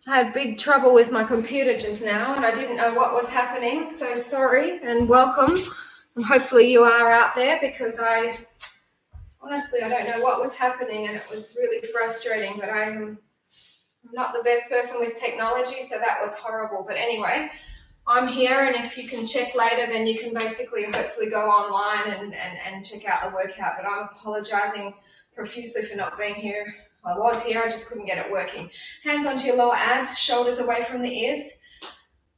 I had big trouble with my computer just now and I didn't know what was happening, so sorry and welcome. And hopefully you are out there, because honestly, I don't know what was happening and it was really frustrating, but I'm not the best person with technology, so that was horrible. But anyway, I'm here, and if you can check later, then you can basically hopefully go online and check out the workout. But I'm apologizing profusely for not being here. I was here, I just couldn't get it working. Hands onto your lower abs, shoulders away from the ears.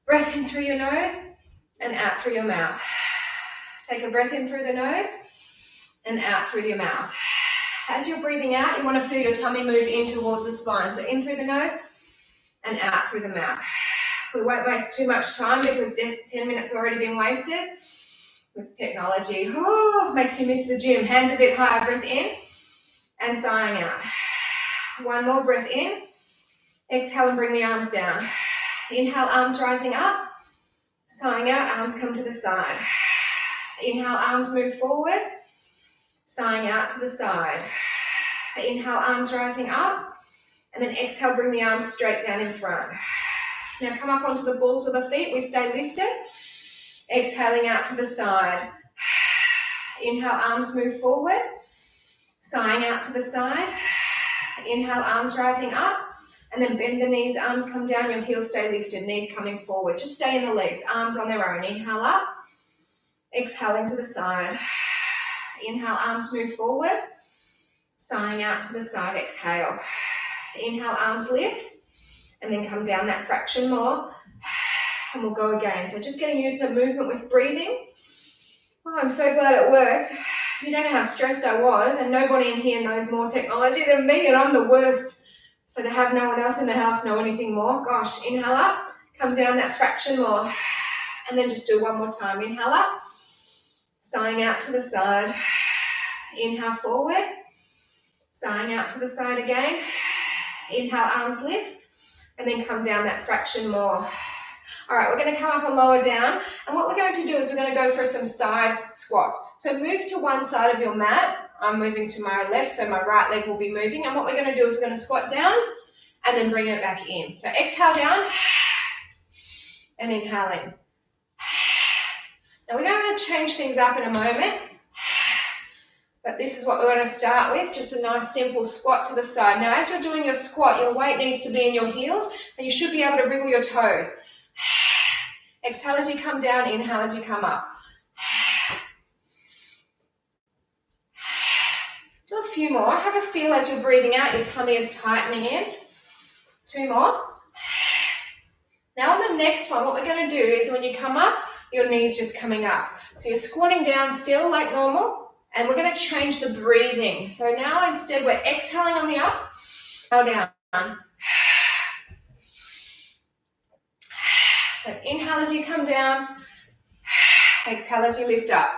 Breath in through your nose and out through your mouth. Take a breath in through the nose and out through your mouth. As you're breathing out, you want to feel your tummy move in towards the spine. So in through the nose and out through the mouth. We won't waste too much time because 10 minutes already been wasted with technology. Oh, makes you miss the gym. Hands a bit higher, breath in and sighing out. One more breath in. Exhale and bring the arms down. Inhale, arms rising up. Sighing out, arms come to the side. Inhale, arms move forward. Sighing out to the side. Inhale, arms rising up. And then exhale, bring the arms straight down in front. Now come up onto the balls of the feet. We stay lifted. Exhaling out to the side. Inhale, arms move forward. Sighing out to the side. Inhale, arms rising up. And then bend the knees, arms come down, your heels stay lifted, knees coming forward. Just stay in the legs, arms on their own. Inhale up. Exhaling to the side. Inhale, arms move forward. Sighing out to the side, exhale. Inhale, arms lift. And then come down that fraction more. And we'll go again. So just getting used to the movement with breathing. Oh, I'm so glad it worked. You don't know how stressed I was, and nobody in here knows more technology than me, and I'm the worst. So to have no one else in the house know anything more, gosh, inhale up, come down that fraction more. And then just do one more time. Inhale up, sighing out to the side. Inhale forward, sighing out to the side again. Inhale, arms lift, and then come down that fraction more. All right, we're going to come up and lower down, and what we're going to do is we're going to go for some side squats. So move to one side of your mat. I'm moving to my left, so my right leg will be moving, and what we're going to do is we're going to squat down and then bring it back in. So exhale down and inhale in. Now we're going to change things up in a moment, but this is what we're going to start with, just a nice simple squat to the side. Now as you're doing your squat, your weight needs to be in your heels, and you should be able to wriggle your toes. Exhale as you come down, inhale as you come up. Do a few more. Have a feel as you're breathing out, your tummy is tightening in. 2 more. Now on the next one, what we're going to do is when you come up, your knees just coming up. So you're squatting down still like normal, and we're going to change the breathing. So now instead we're exhaling on the up, down. So inhale as you come down, exhale as you lift up.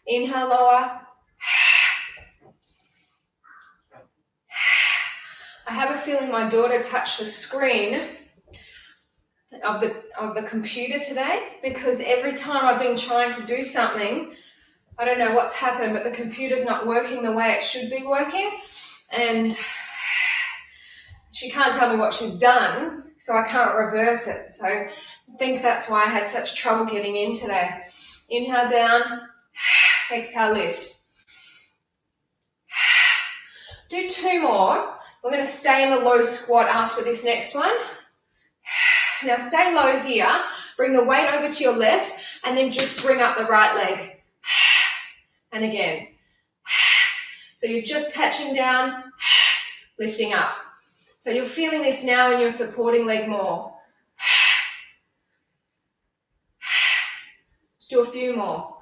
Inhale, lower. I have a feeling my daughter touched the screen of the computer today, because every time I've been trying to do something, I don't know what's happened, but the computer's not working the way it should be working, and she can't tell me what she's done, so I can't reverse it. So I think that's why I had such trouble getting in today. Inhale down, exhale lift. Do 2 more. We're going to stay in the low squat after this next one. Now stay low here. Bring the weight over to your left, and then just bring up the right leg. And again. So you're just touching down, lifting up. So you're feeling this now in your supporting leg more. Let's do a few more.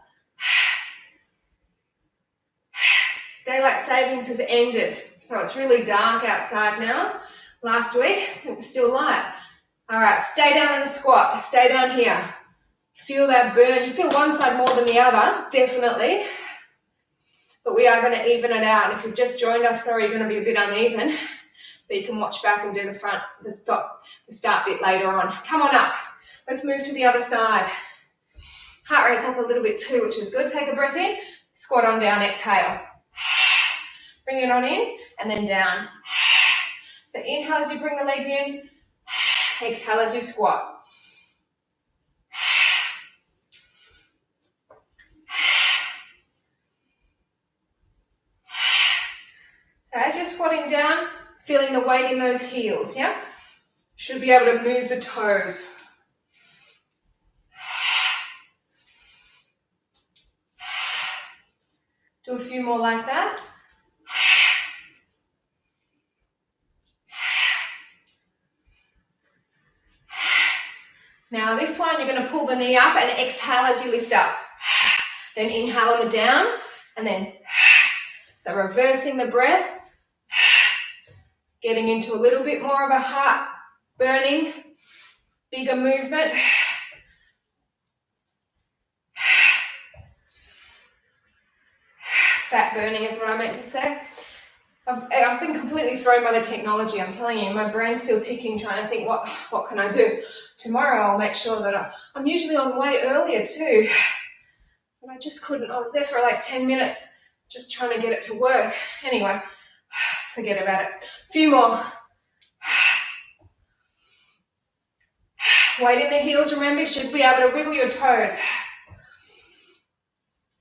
Daylight savings has ended, so it's really dark outside now. Last week, it was still light. All right, stay down in the squat. Stay down here. Feel that burn. You feel one side more than the other, definitely. But we are going to even it out. If you've just joined us, sorry, you're going to be a bit uneven. But you can watch back and do the start bit later on. Come on up. Let's move to the other side. Heart rate's up a little bit too, which is good. Take a breath in. Squat on down, exhale. Bring it on in and then down. So inhale as you bring the leg in, exhale as you squat. So as you're squatting down, feeling the weight in those heels, yeah? Should be able to move the toes. Do a few more like that. Now this one, you're going to pull the knee up and exhale as you lift up. Then inhale on the down, and then so reversing the breath, getting into a little bit more of a heart burning, bigger movement. Fat burning is what I meant to say. I've been completely thrown by the technology, I'm telling you. My brain's still ticking, trying to think, what can I do? Tomorrow I'll make sure that I'm usually on way earlier too. But I just couldn't. I was there for like 10 minutes just trying to get it to work. Anyway, forget about it. A few more. Weight in the heels, remember, you should be able to wiggle your toes.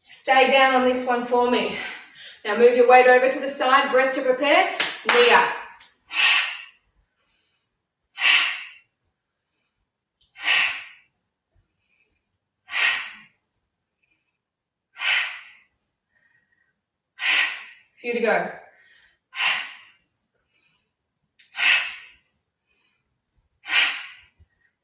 Stay down on this one for me. Now move your weight over to the side, breath to prepare, knee up. Few to go.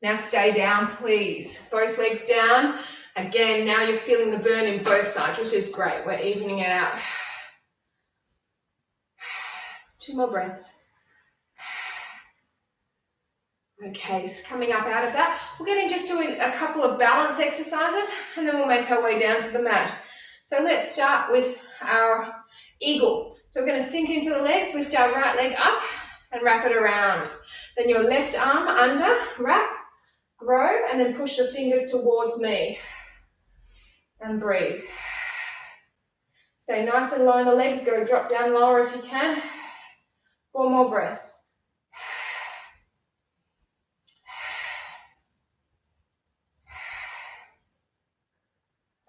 Now stay down, please. Both legs down. Again, now you're feeling the burn in both sides, which is great. We're evening it out. 2 more breaths. Okay, so coming up out of that, we'll get in just doing a couple of balance exercises, and then we'll make our way down to the mat. So let's start with our eagle. So we're going to sink into the legs, lift our right leg up, and wrap it around. Then your left arm under, wrap, grow, and then push the fingers towards me. And breathe. Stay nice and low in the legs, go drop down lower if you can. 4 more breaths.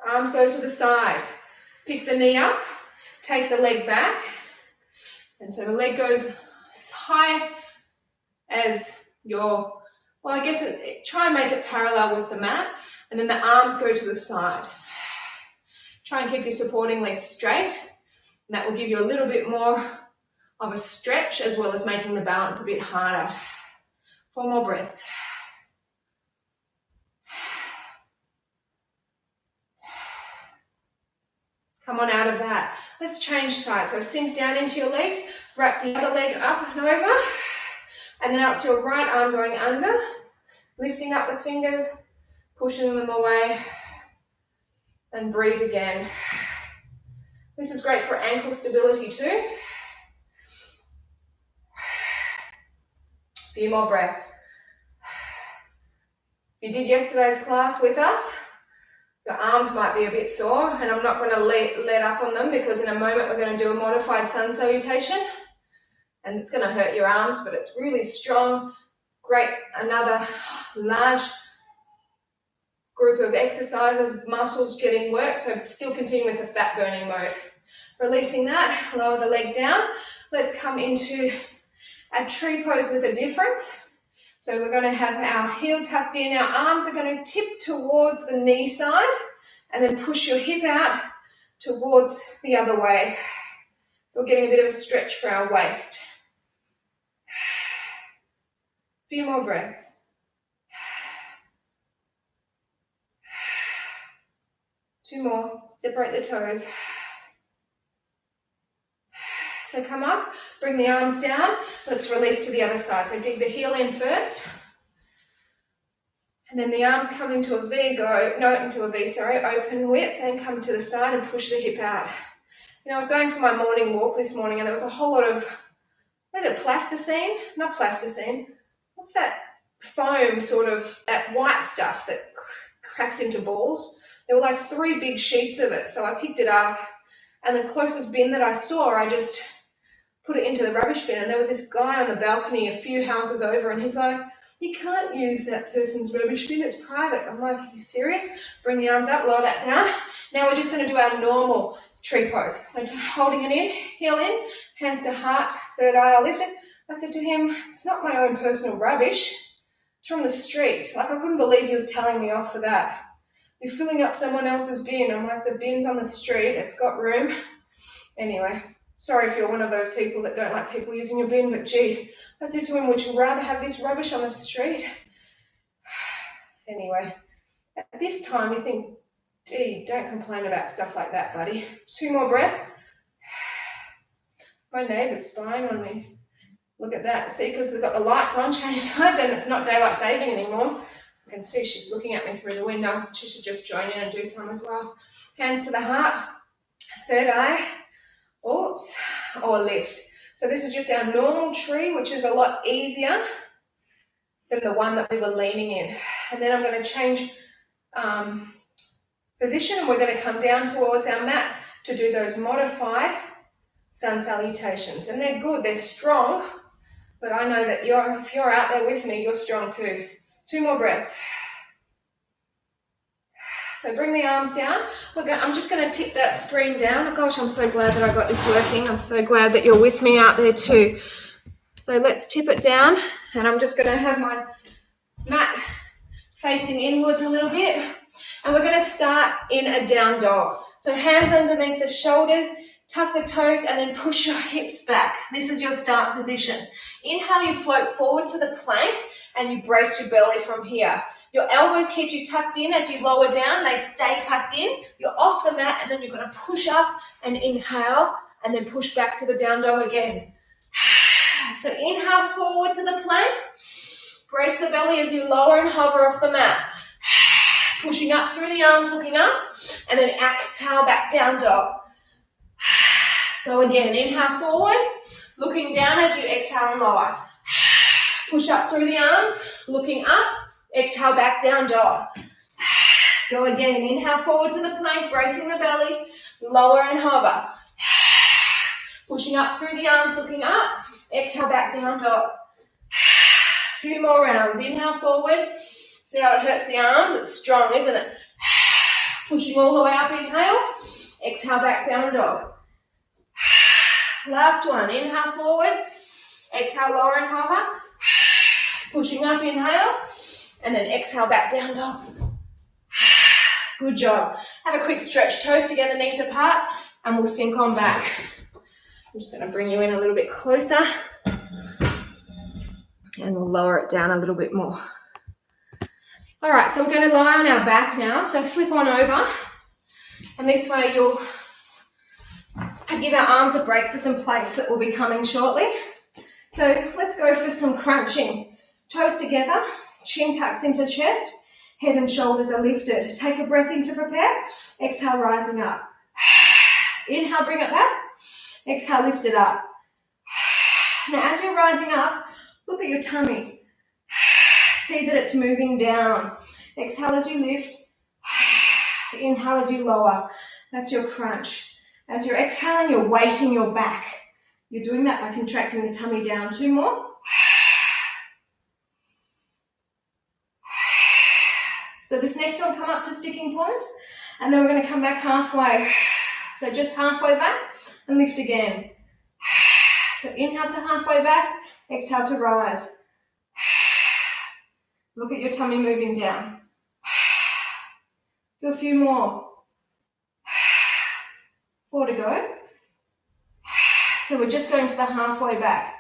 Arms go to the side. Pick the knee up, take the leg back, and so the leg goes as high as your, well, I guess try and make it parallel with the mat, and then the arms go to the side. Try and keep your supporting legs straight, and that will give you a little bit more of a stretch as well as making the balance a bit harder. 4 more breaths. Come on out of that. Let's change sides. So sink down into your legs, wrap the other leg up and over, and now it's your right arm going under, lifting up the fingers, pushing them away, and breathe again. This is great for ankle stability too. A few more breaths. If you did yesterday's class with us, your arms might be a bit sore, and I'm not going to let up on them because in a moment we're going to do a modified sun salutation, and it's going to hurt your arms, but it's really strong. Great, another large group of exercises, muscles getting work, so still continue with the fat burning mode. Releasing that, lower the leg down. Let's come into a tree pose with a difference. So we're going to have our heel tucked in, our arms are going to tip towards the knee side, and then push your hip out towards the other way. So we're getting a bit of a stretch for our waist. A few more breaths. 2 more, separate the toes. So come up, bring the arms down. Let's release to the other side. So dig the heel in first. And then the arms come into a V, open width, and come to the side and push the hip out. You know, I was going for my morning walk this morning and there was a whole lot of, what is it, plasticine? Not plasticine. What's that foam sort of, that white stuff that cracks into balls? There were like 3 big sheets of it. So I picked it up, and the closest bin that I saw, I just put it into the rubbish bin, and there was this guy on the balcony a few houses over, and he's like, you can't use that person's rubbish bin, it's private. I'm like, are you serious? Bring the arms up, lower that down. Now we're just going to do our normal tree pose. So holding it in, heel in, hands to heart, third eye lifted. I said to him, it's not my own personal rubbish, it's from the street. Like, I couldn't believe he was telling me off for that. You're filling up someone else's bin. I'm like, the bin's on the street, it's got room. Anyway, sorry if you're one of those people that don't like people using your bin, but gee, I said to him, would you rather have this rubbish on the street? Anyway, at this time you think, gee, don't complain about stuff like that, buddy. 2 more breaths. My neighbour's spying on me. Look at that. See, because we've got the lights on, change sides, and it's not daylight saving anymore. I can see she's looking at me through the window. She should just join in and do some as well. Hands to the heart, third eye, oops, or lift. So this is just our normal tree, which is a lot easier than the one that we were leaning in. And then I'm going to change position, and we're going to come down towards our mat to do those modified sun salutations. And they're good, they're strong, but I know that if you're out there with me, you're strong too. 2 more breaths. So bring the arms down. I'm just going to tip that screen down. Oh gosh, I'm so glad that I got this working. I'm so glad that you're with me out there too. So let's tip it down, and I'm just going to have my mat facing inwards a little bit, and we're going to start in a down dog. So hands underneath the shoulders, tuck the toes, and then push your hips back. This is your start position. Inhale, you float forward to the plank, and you brace your belly from here. Your elbows keep you tucked in. As you lower down, they stay tucked in. You're off the mat, and then you're going to push up and inhale, and then push back to the down dog again. So inhale forward to the plank. Brace the belly as you lower and hover off the mat. Pushing up through the arms, looking up, and then exhale back, down dog. Go again. Inhale forward, looking down as you exhale and lower. Push up through the arms, looking up, exhale back, down dog. Go again. Inhale forward to the plank, bracing the belly, lower and hover. Pushing up through the arms, looking up, exhale back, down dog. Few more rounds. Inhale forward. See how it hurts the arms? It's strong, isn't it? Pushing all the way up, inhale. Exhale back, down dog. Last one. Inhale forward. Exhale, lower and hover. Pushing up, inhale. And then exhale back, down dog. Good job. Have a quick stretch. Toes together, knees apart, and we'll sink on back. I'm just going to bring you in a little bit closer. And we'll lower it down a little bit more. All right, so we're going to lie on our back now. So flip on over, and this way you'll give our arms a break for some planks that will be coming shortly. So let's go for some crunching. Toes together, chin tucks into chest, head and shoulders are lifted. Take a breath in to prepare. Exhale, rising up. Inhale, bring it back. Exhale, lift it up. Now, as you're rising up, look at your tummy. See that it's moving down. Exhale as you lift. Inhale as you lower. That's your crunch. As you're exhaling, you're weighting your back. You're doing that by contracting the tummy down. 2 more. So this next one, come up to sticking point, and then we're going to come back halfway. So just halfway back and lift again. So inhale to halfway back, exhale to rise. Look at your tummy moving down. Do a few more. 4 to go. So we're just going to the halfway back.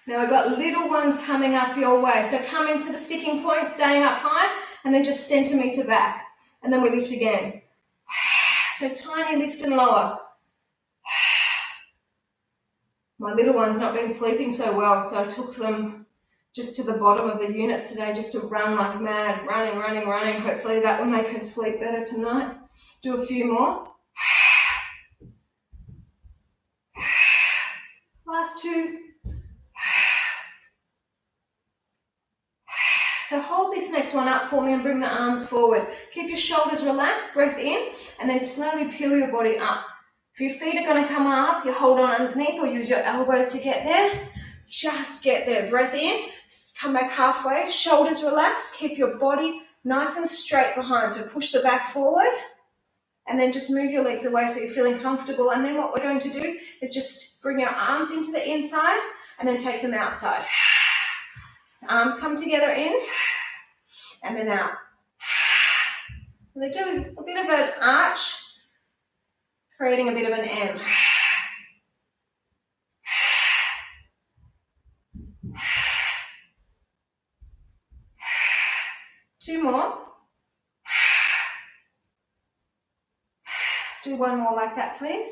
Now I've got little ones coming up your way. So coming to the sticking point, staying up high, and then just centimetre back. And then we lift again. So tiny lift and lower. My little one's not been sleeping so well, so I took them just to the bottom of the units today just to run like mad. Running, running, running. Hopefully that will make her sleep better tonight. Do a few more. Last 2. So hold this next one up for me and bring the arms forward. Keep your shoulders relaxed, breath in, and then slowly peel your body up. If your feet are going to come up, you hold on underneath or use your elbows to get there. Just get there. Breath in, come back halfway, shoulders relaxed, keep your body nice and straight behind. So push the back forward and then just move your legs away so you're feeling comfortable. And then what we're going to do is just bring your arms into the inside and then take them outside. So arms come together in and then out. And they do a bit of an arch, creating a bit of an M. Two more. Do one more like that, please.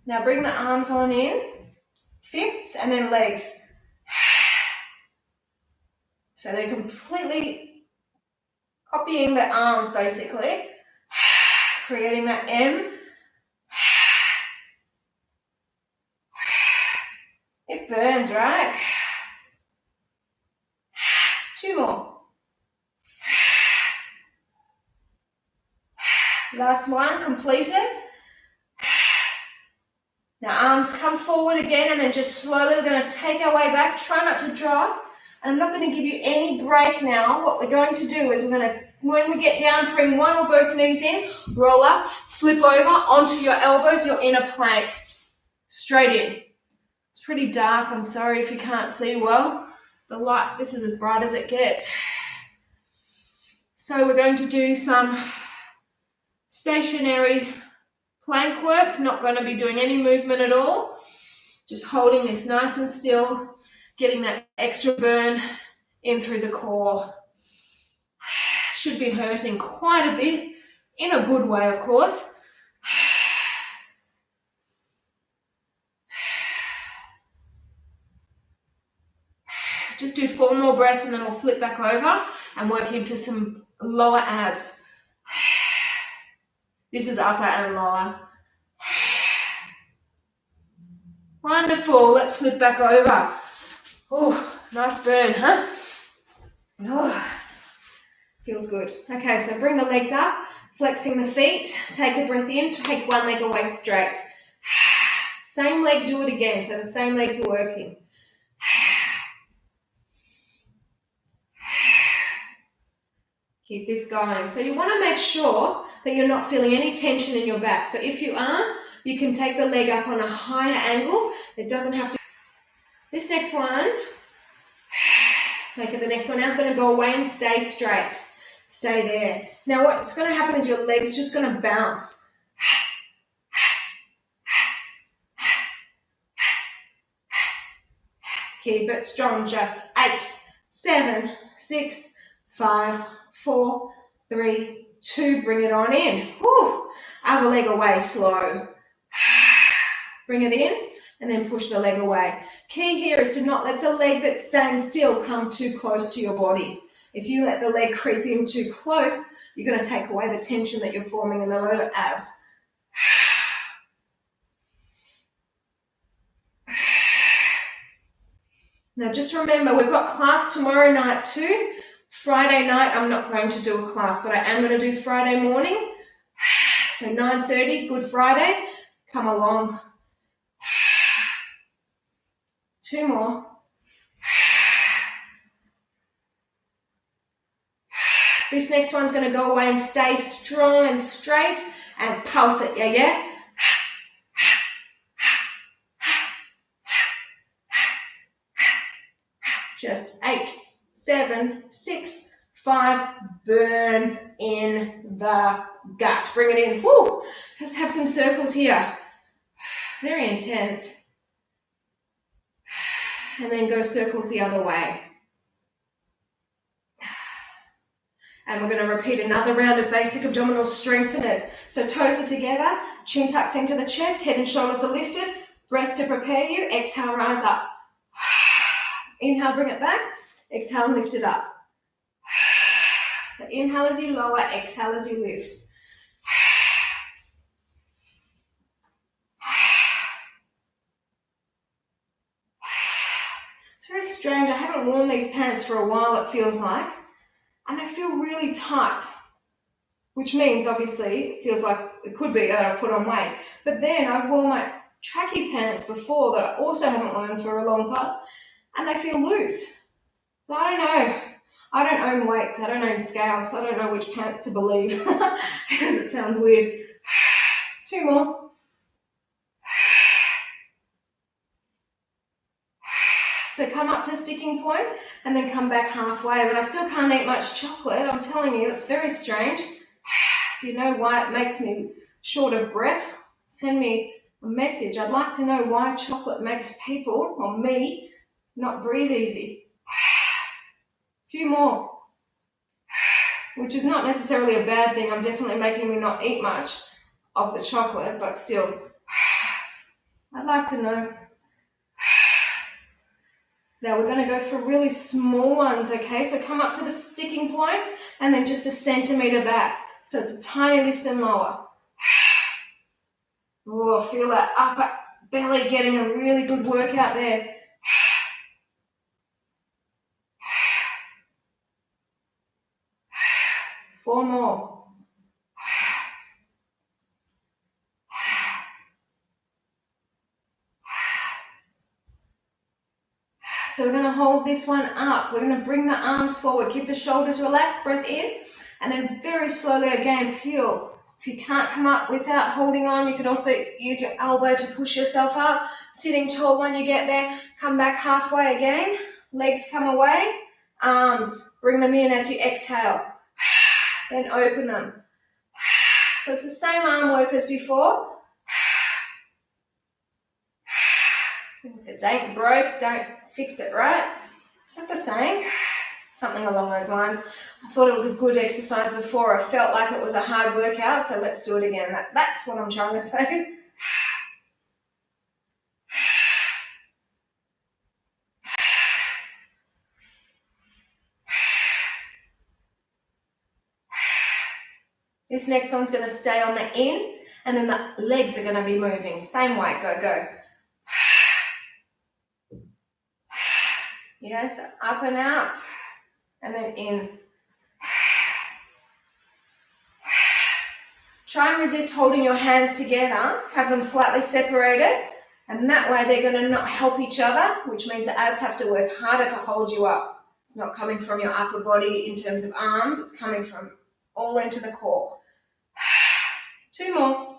Now bring the arms on in, fists and then legs. So they're completely copying the arms basically, creating that M. It burns, right? Two more. Last one, completed. Now arms come forward again and then just slowly we're going to take our way back. Try not to drop. And I'm not going to give you any break now. What we're going to do is we're going to, when we get down, bring one or both knees in, roll up, flip over onto your elbows, you're in a plank. Straight in. It's pretty dark. I'm sorry if you can't see well. The light, this is as bright as it gets. So we're going to do some stationary plank work. Not going to be doing any movement at all. Just holding this nice and still, getting that extra burn in through the core. Should be hurting quite a bit, in a good way, of course. Just do 4 more breaths and then we'll flip back over and work into some lower abs. This is upper and lower. Wonderful. Let's flip back over. Oh, nice burn, huh? Oh, feels good. Okay, so bring the legs up, flexing the feet. Take a breath in, take one leg away straight. Same leg, do it again. So the same legs are working. Keep this going. So you want to make sure that you're not feeling any tension in your back. So if you are, you can take the leg up on a higher angle. It doesn't have to. This next one, make it the next one now. It's going to go away and stay straight. Stay there. Now what's going to happen is your leg's just going to bounce. Keep it strong. Just 8, 7, 6, 5, 4, 3, 2. Bring it on in. Woo. Other leg away, slow. Bring it in and then push the leg away. Key here is to not let the leg that's staying still come too close to your body. If you let the leg creep in too close, you're going to take away the tension that you're forming in the lower abs. Now just remember, we've got class tomorrow night too. Friday night, I'm not going to do a class, but I am going to do Friday morning. So 9:30, Good Friday. Come along. 2 more. This next one's going to go away and stay strong and straight and pulse it, yeah? Just 8, 7, 6, 5, burn in the gut. Bring it in. Woo! Let's have some circles here. Very intense. And then go circles the other way. And we're going to repeat another round of basic abdominal strengtheners. So toes are together, chin tucks into the chest, head and shoulders are lifted. Breath to prepare you. Exhale, rise up. Inhale, bring it back. Exhale, and lift it up. So inhale as you lower, exhale as you lift. It's very strange. I haven't worn these pants for a while, it feels like, and they feel really tight, which means obviously it feels like it could be that I've put on weight. But then I wore my tracky pants before that I also haven't worn for a long time, and they feel loose. So I don't know. I don't own weights. I don't own scales. So I don't know which pants to believe. That sounds weird. 2 more. So come up to sticking point and then come back halfway. But I still can't eat much chocolate. I'm telling you, it's very strange. If you know why it makes me short of breath, send me a message. I'd like to know why chocolate makes people, or me, not breathe easy. A few more, which is not necessarily a bad thing. I'm definitely making me not eat much of the chocolate, but still, I'd like to know. Now we're going to go for really small ones, okay? So come up to the sticking point and then just a centimetre back. So it's a tiny lift and lower. Oh, feel that upper belly getting a really good workout there. Four more. So we're going to hold this one up. We're going to bring the arms forward. Keep the shoulders relaxed. Breath in. And then very slowly again, peel. If you can't come up without holding on, you can also use your elbow to push yourself up. Sitting tall when you get there. Come back halfway again. Legs come away. Arms, bring them in as you exhale. Then open them. So it's the same arm work as before. If it ain't broke, don't fix it, right? Is that the saying? Something along those lines. I thought it was a good exercise before. I felt like it was a hard workout, so let's do it again. That's what I'm trying to say. This next one's going to stay on the in, and then the legs are going to be moving. Same way, go. Yes, up and out, and then in. Try and resist holding your hands together. Have them slightly separated, and that way they're going to not help each other, which means the abs have to work harder to hold you up. It's not coming from your upper body in terms of arms. It's coming from all into the core. 2 more.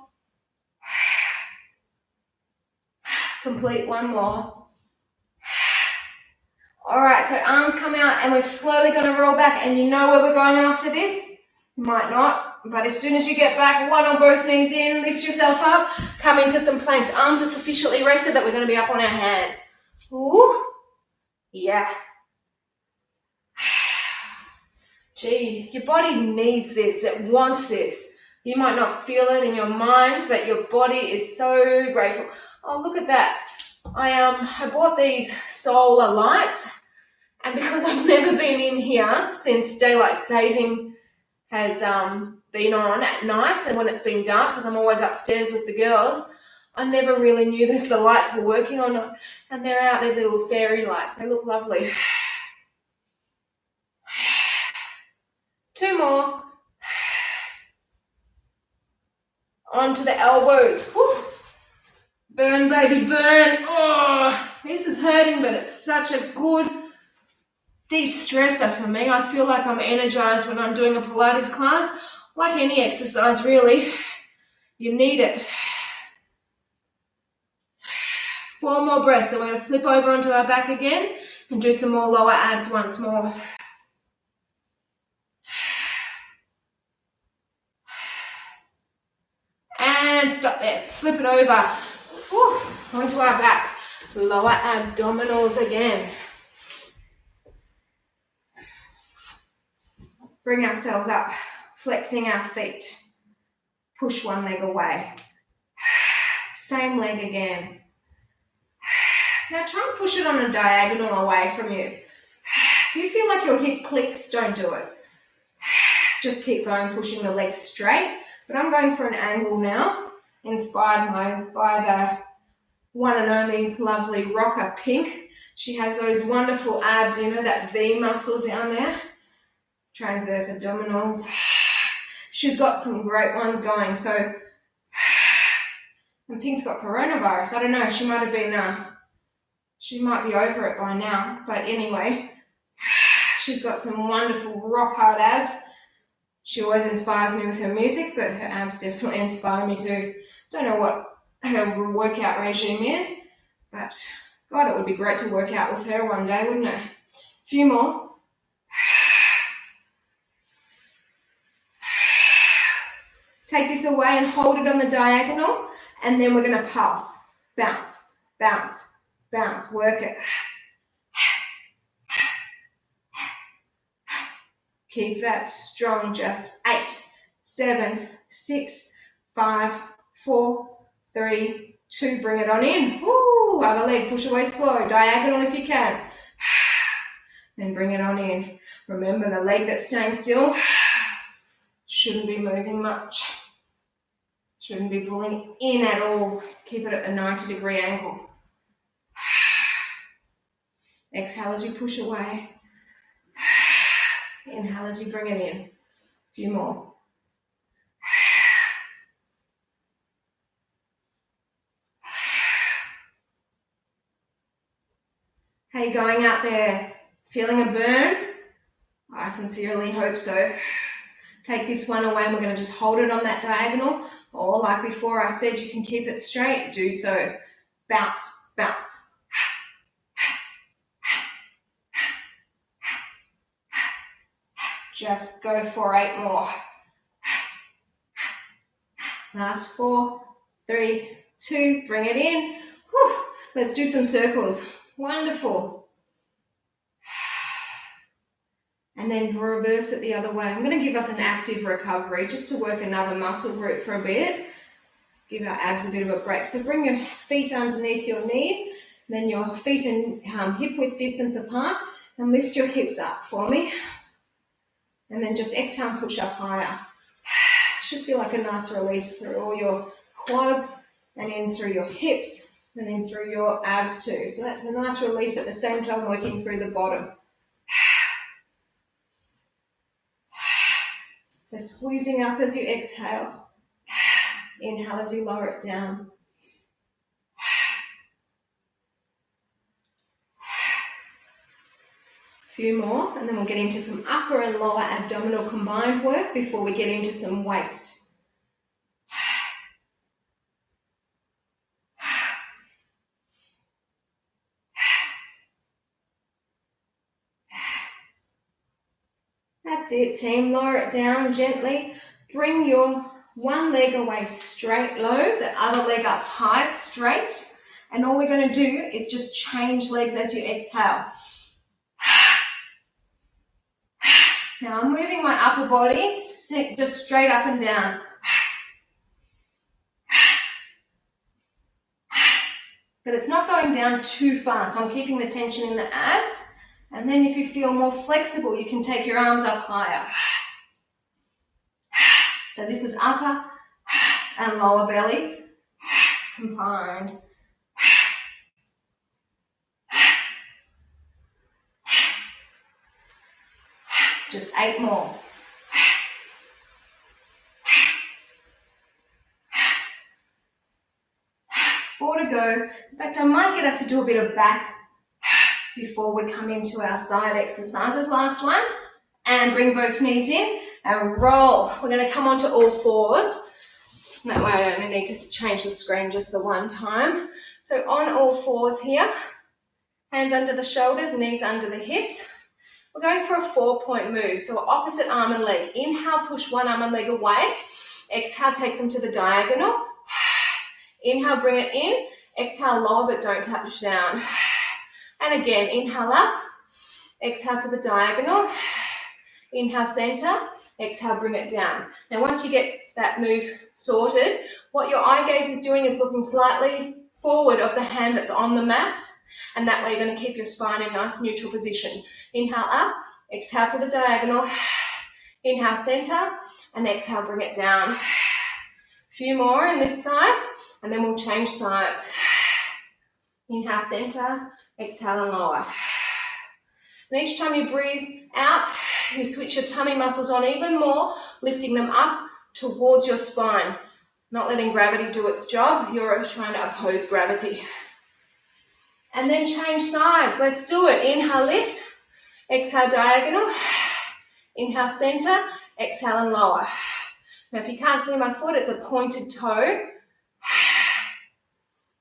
Complete 1 more. All right, so arms come out and we're slowly going to roll back, and you know where we're going after this? You might not, but as soon as you get back, one or both knees in, lift yourself up, come into some planks. Arms are sufficiently rested that we're going to be up on our hands. Ooh, yeah. Gee, your body needs this, it wants this. You might not feel it in your mind, but your body is so grateful. Oh, look at that. I bought these solar lights, and because I've never been in here since daylight saving has been on at night and when it's been dark, because I'm always upstairs with the girls, I never really knew if the lights were working or not. And they're out, they're little fairy lights. They look lovely. 2 more. Onto the elbows. Whew. Burn, baby, burn. Oh, this is hurting, but it's such a good de-stressor for me. I feel like I'm energized when I'm doing a Pilates class. Like any exercise, really. You need it. 4 more breaths. Then we're going to flip over onto our back again and do some more lower abs once more. And stop there. Flip it over. Whew, onto our back. Lower abdominals again. Bring ourselves up, flexing our feet. Push one leg away. Same leg again. Now try and push it on a diagonal away from you. If you feel like your hip clicks, don't do it. Just keep going, pushing the legs straight. But I'm going for an angle now, inspired by the one and only lovely rocker Pink. She has those wonderful abs, you know, that V muscle down there. Transverse abdominals. She's got some great ones going. So, and Pink's got coronavirus. I don't know. She might be over it by now. But anyway, she's got some wonderful rock hard abs. She always inspires me with her music, but her abs definitely inspire me too. Don't know what her workout regime is, but God, it would be great to work out with her one day, wouldn't it? A few more. Take this away and hold it on the diagonal, and then we're going to pulse. Bounce, bounce, bounce. Work it. Keep that strong. Just 8, 7, 6, 5, 4, 3, 2. Bring it on in. Woo! Other leg. Push away slow. Diagonal if you can. Then bring it on in. Remember, the leg that's staying still shouldn't be moving much. Shouldn't be pulling in at all. Keep it at the 90-degree angle. Exhale as you push away. Inhale as you bring it in. A few more. Hey, going out there, feeling a burn? I sincerely hope so. Take this one away and we're going to just hold it on that diagonal. Or like before I said, you can keep it straight. Do so. Bounce, bounce. Just go for 8 more. Last 4, 3, 2. Bring it in. Whew. Let's do some circles. Wonderful. And then reverse it the other way. I'm going to give us an active recovery just to work another muscle group for a bit. Give our abs a bit of a break. So bring your feet underneath your knees, then your feet and hip width distance apart, and lift your hips up for me. And then just exhale and push up higher. Should feel like a nice release through all your quads and in through your hips and in through your abs too. So that's a nice release at the same time working through the bottom. So squeezing up as you exhale. Inhale as you lower it down. A few more, and then we'll get into some upper and lower abdominal combined work before we get into some waist. That's it, team. Lower it down gently. Bring your one leg away straight low, the other leg up high straight. And all we're going to do is just change legs as you exhale. Now I'm moving my upper body just straight up and down. But it's not going down too far, so I'm keeping the tension in the abs. And then if you feel more flexible, you can take your arms up higher. So this is upper and lower belly combined. Just 8 more. 4 to go. In fact, I might get us to do a bit of back before we come into our side exercises. Last one. And bring both knees in and roll. We're going to come onto all fours. That way I only need to change the screen just the one time. So on all fours here. Hands under the shoulders, knees under the hips. We're going for a 4-point move. So opposite arm and leg. Inhale, push one arm and leg away. Exhale, take them to the diagonal. Inhale, bring it in. Exhale, lower but don't touch down. And again, inhale up. Exhale to the diagonal. Inhale, center. Exhale, bring it down. Now once you get that move sorted, what your eye gaze is doing is looking slightly forward of the hand that's on the mat. And that way you're going to keep your spine in nice neutral position. Inhale up, exhale to the diagonal, inhale center, and exhale bring it down. A few more on this side, and then we'll change sides. Inhale center, exhale and lower. And each time you breathe out, you switch your tummy muscles on even more, lifting them up towards your spine. Not letting gravity do its job, you're trying to oppose gravity. And then change sides. Let's do it. Inhale, lift. Exhale, diagonal. Inhale, center. Exhale and lower. Now, if you can't see my foot, it's a pointed toe.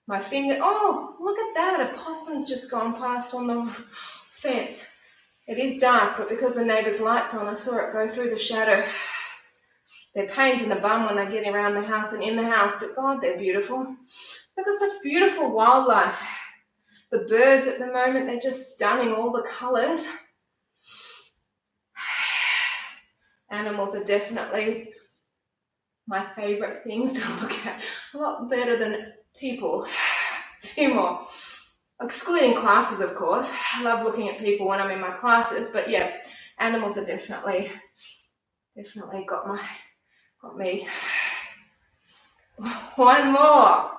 My finger, oh, look at that. A possum's just gone past on the fence. It is dark, but because the neighbour's light's on, I saw it go through the shadow. They're pains in the bum when they get around the house and in the house, but God, they're beautiful. They've got such beautiful wildlife. The birds at the moment, they're just stunning, all the colours. Animals are definitely my favourite things to look at. A lot better than people. A few more. Excluding classes, of course. I love looking at people when I'm in my classes, but yeah, animals are definitely got me. One more.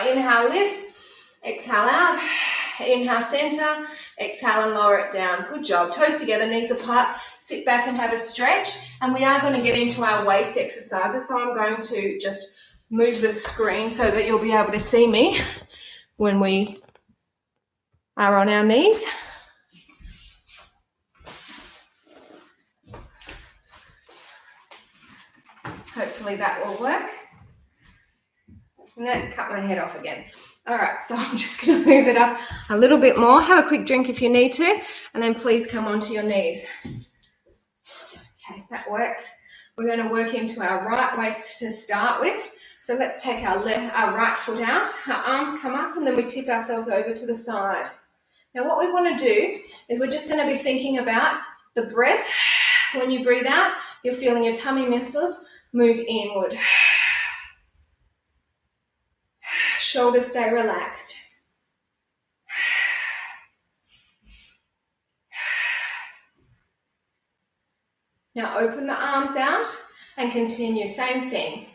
Inhale, lift. Exhale out. Inhale, center. Exhale and lower it down. Good job. Toes together, knees apart. Sit back and have a stretch. And we are going to get into our waist exercises. So I'm going to just move the screen so that you'll be able to see me when we are on our knees. Hopefully that will work. I'm going to cut my head off again. All right, so I'm just going to move it up a little bit more. Have a quick drink if you need to, and then please come onto your knees. Okay, that works. We're going to work into our right waist to start with. So let's take our right foot out, our arms come up, and then we tip ourselves over to the side. Now what we want to do is we're just going to be thinking about the breath. When you breathe out, you're feeling your tummy muscles move inward. Shoulders stay relaxed. Now open the arms out and continue, same thing.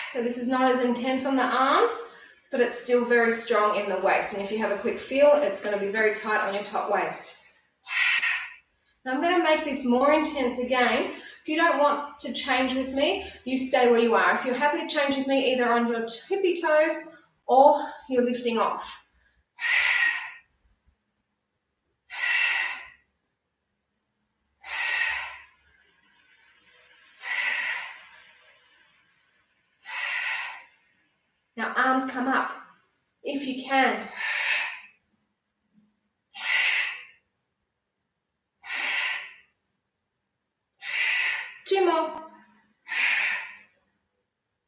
So this is not as intense on the arms, but it's still very strong in the waist. And if you have a quick feel, it's going to be very tight on your top waist. Now I'm going to make this more intense again. If you don't want to change with me, you stay where you are. If you're happy to change with me, either on your tippy toes or you're lifting off. Now arms come up, if you can. Two more.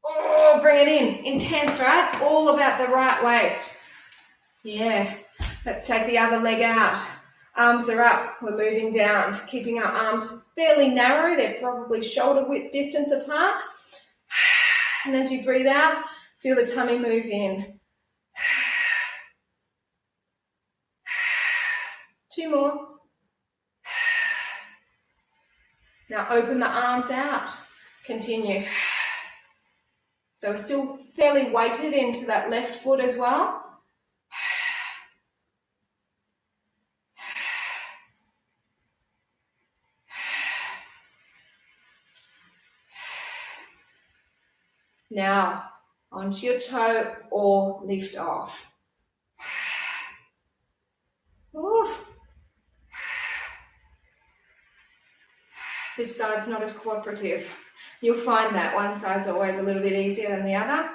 Oh, bring it in. Intense, right? All about the right waist. Yeah. Let's take the other leg out. Arms are up. We're moving down. Keeping our arms fairly narrow. They're probably shoulder width distance apart. And as you breathe out, feel the tummy move in. Two more. Now open the arms out. Continue. So we're still fairly weighted into that left foot as well. Now onto your toe or lift off. Ooh. This side's not as cooperative. You'll find that one side's always a little bit easier than the other.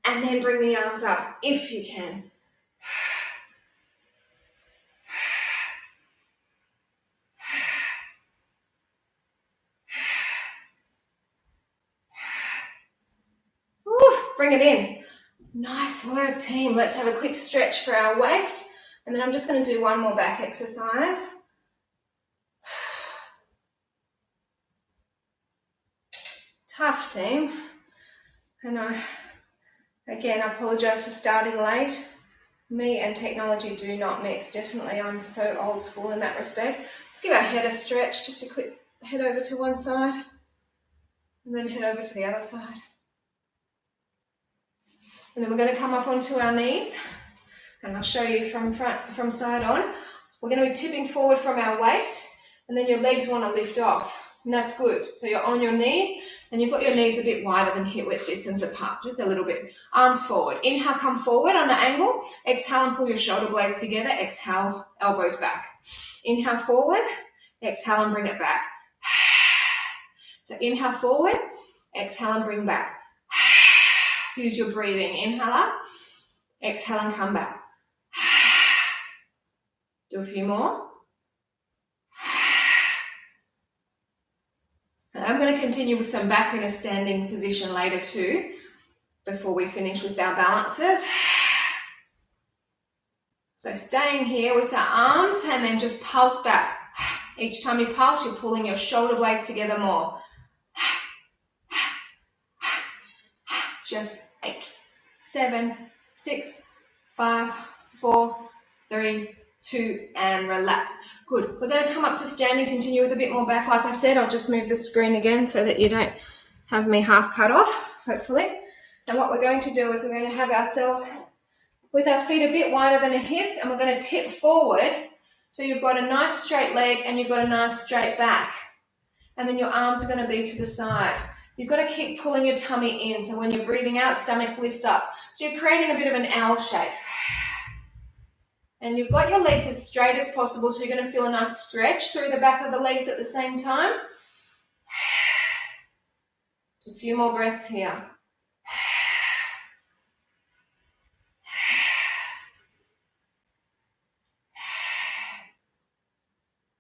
And then bring the arms up if you can. Ooh, bring it in. Nice work, team. Let's have a quick stretch for our waist. And then I'm just going to do one more back exercise. Tough, team. And again, I apologise for starting late. Me and technology do not mix. Definitely, I'm so old school in that respect. Let's give our head a stretch. Just a quick head over to one side. And then head over to the other side. And then we're going to come up onto our knees, and I'll show you from side on. We're going to be tipping forward from our waist, and then your legs want to lift off, and that's good. So you're on your knees, and you've got your knees a bit wider than hip width distance apart, just a little bit. Arms forward. Inhale, come forward on an angle. Exhale and pull your shoulder blades together. Exhale, elbows back. Inhale forward. Exhale and bring it back. So inhale forward. Exhale and bring back. Use your breathing. Inhale up. Exhale and come back. Do a few more. And I'm going to continue with some back in a standing position later too, before we finish with our balances. So staying here with our arms, and then just pulse back. Each time you pulse, you're pulling your shoulder blades together more. Just 8, 7, 6, 5, 4, 3, 2, and relax. Good. We're going to come up to standing, continue with a bit more back. Like I said, I'll just move the screen again so that you don't have me half cut off, hopefully. And what we're going to do is we're going to have ourselves with our feet a bit wider than our hips, and we're going to tip forward. So you've got a nice straight leg and you've got a nice straight back. And then your arms are going to be to the side. You've got to keep pulling your tummy in. So when you're breathing out, stomach lifts up. So you're creating a bit of an L shape. And you've got your legs as straight as possible, so you're going to feel a nice stretch through the back of the legs at the same time. A few more breaths here.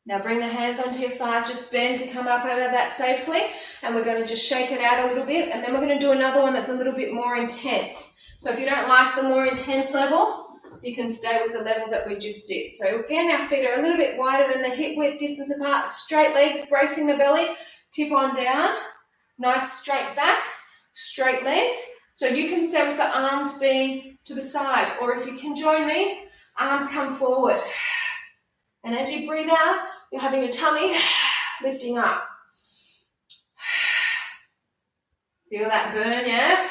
Now bring the hands onto your thighs, just bend to come up out of that safely, and we're going to just shake it out a little bit, and then we're going to do another one that's a little bit more intense. So if you don't like the more intense level, you can stay with the level that we just did. So again, our feet are a little bit wider than the hip width distance apart, straight legs, bracing the belly, tip on down, nice straight back, straight legs. So you can stay with the arms being to the side, or if you can join me, arms come forward. And as you breathe out, you're having your tummy lifting up. Feel that burn, yeah?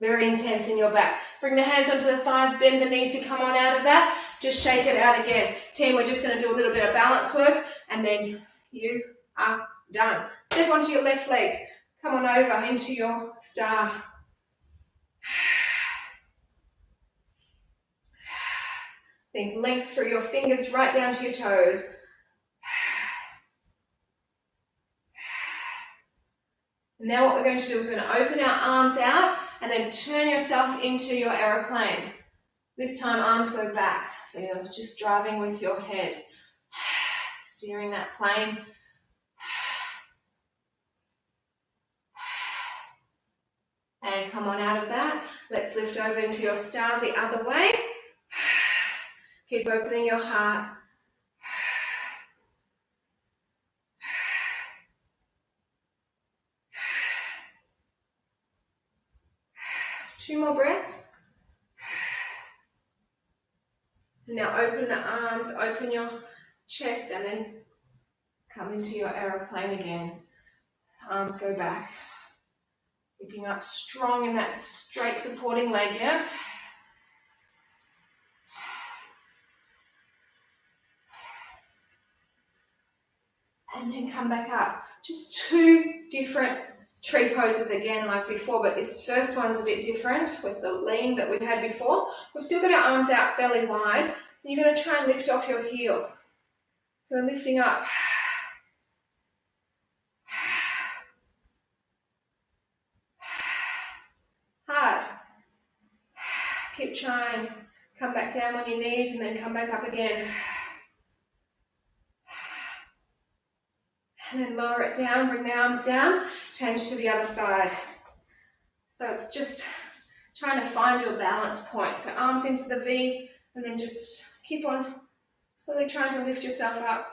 Very intense in your back. Bring the hands onto the thighs, bend the knees to come on out of that. Just shake it out again. Team, we're just going to do a little bit of balance work, and then you are done. Step onto your left leg. Come on over into your star. Think length through your fingers right down to your toes. And now what we're going to do is we're going to open our arms out and then turn yourself into your aeroplane. This time arms go back, so you're just driving with your head, steering that plane. And come on out of that. Let's lift over into your star the other way. Keep opening your heart. Two more breaths. And now open the arms, open your chest, and then come into your aeroplane again. Arms go back. Keeping up strong in that straight supporting leg, yeah? And then come back up. Just two different tree poses again like before, but this first one's a bit different with the lean that we had before. We've still got our arms out fairly wide, and you're going to try and lift off your heel. So we're lifting up. Hard. Keep trying. Come back down on your knees and then come back up again. And then lower it down, bring the arms down, change to the other side. So it's just trying to find your balance point. So arms into the V, and then just keep on slowly trying to lift yourself up.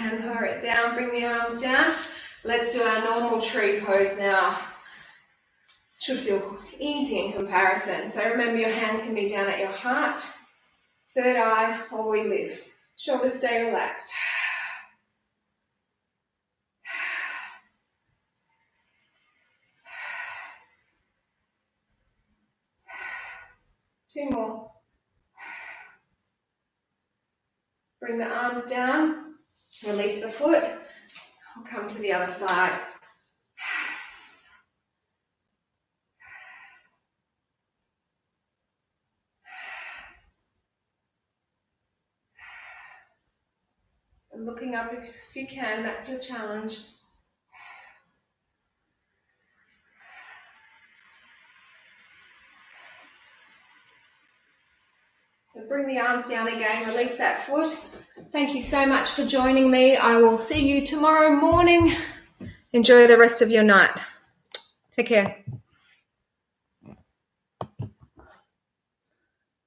And lower it down, bring the arms down. Let's do our normal tree pose now. Should feel easy in comparison. So remember, your hands can be down at your heart, third eye, or we lift. Shoulders stay relaxed. Two more. Bring the arms down, release the foot. I'll come to the other side. And looking up if you can, that's your challenge. So bring the arms down again, release that foot. Thank you so much for joining me. I will see you tomorrow morning. Enjoy the rest of your night. Take care.